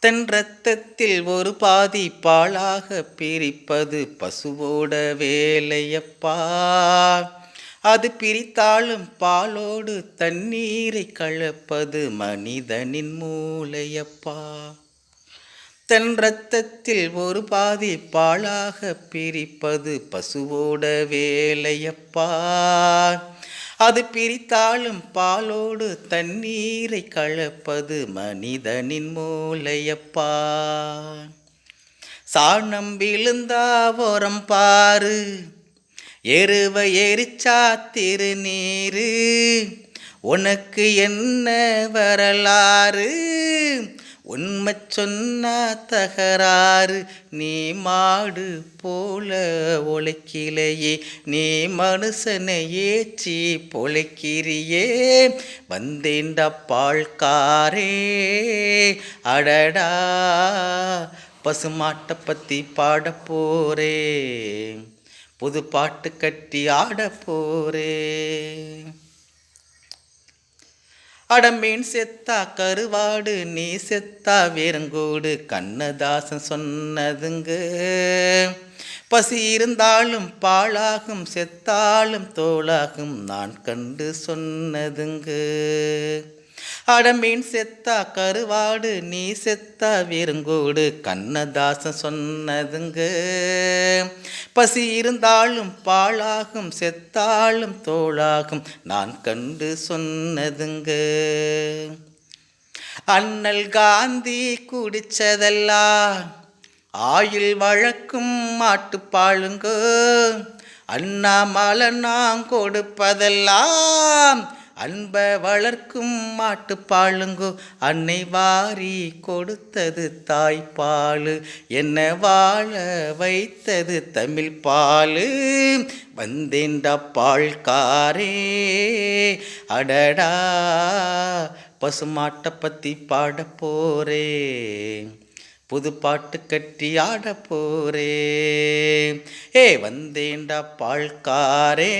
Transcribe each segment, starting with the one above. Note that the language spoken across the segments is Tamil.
தன் இரத்தத்தில் ஒரு பாதி பாலாக பிரிப்பது பசுவோட வேலையப்பா. அது பிரித்தாலும் பாலோடு தண்ணீரை கலப்பது மனிதனின் மூளையப்பா. தன் இரத்தத்தில் ஒரு பாதி பாலாக பிரிப்பது பசுவோட வேலையப்பா. அது பிரித்தாலும் பாலோடு தண்ணீரை கலப்பது மனிதனின் மூளையப்பா. சாணம் விழுந்தா ஓரம் பாரு, எருவ எரிச்சா திருநீரு. உனக்கு என்ன வரலாறு, உண்மை சொன்னா தகராறு. நீ மாடு போல உழைக்கிலையே, நீ மனுஷனை ஏச்சி பொழைக்கிறியே. வந்தேண்டா பால்காரே, அடடா பசுமாட்டை பற்றி பாட போரே, புது பாட்டு கட்டி ஆட போரே. அடமீன் செத்தா கருவாடு, நீ செத்தா வேரங்கோடு. கண்ணதாசன் சொன்னதுங்க. பசி இருந்தாலும் பாழாகும், செத்தாலும் தோளாகும், நான் கண்டு சொன்னதுங்க. அடமீன் செத்தா கருவாடு, நீ செத்தா வேரங்கோடு. கண்ணதாசன் சொன்னதுங்க. பசி இருந்தாலும் பாழாகும், செத்தாலும் தோளாகும், நான் கண்டு சொன்னதுங்க. அண்ணல் காந்தி குடிச்சதெல்லாம் ஆயுள் வழக்கும் மாட்டுப்பாழுங்க. அண்ணாமலை நான் கொடுப்பதெல்லாம் அன்ப வளர்க்கும் மாட்டுப்பாழுங்கோ. அன்னை வாரி கொடுத்தது தாய்ப்பாலு, என்ன வாழ வைத்தது தமிழ் பாலு. வந்தேண்டா பால்காரே, அடடா பசுமாட்டை பற்றி பாட போரே, புது பாட்டு கட்டி ஆட போரே. வந்தேண்டா பால்காரே,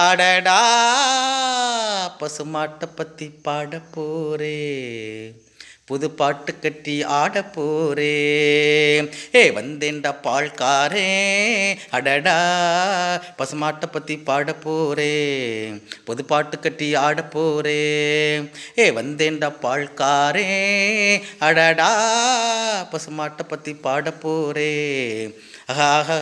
அடடா பசுமாட்டை பற்றி பாட போரே, புது பாட்டு கட்டி ஆட போரே. வந்தேண்டா பால்காரே, அடடா பசுமாட்டை பற்றி பாட போரே, புது பாட்டு கட்டி ஆட போரே. வந்தேண்டா பால்காரே, அடடா பசுமாட்டை பற்றி பாட போரே. ஆஹா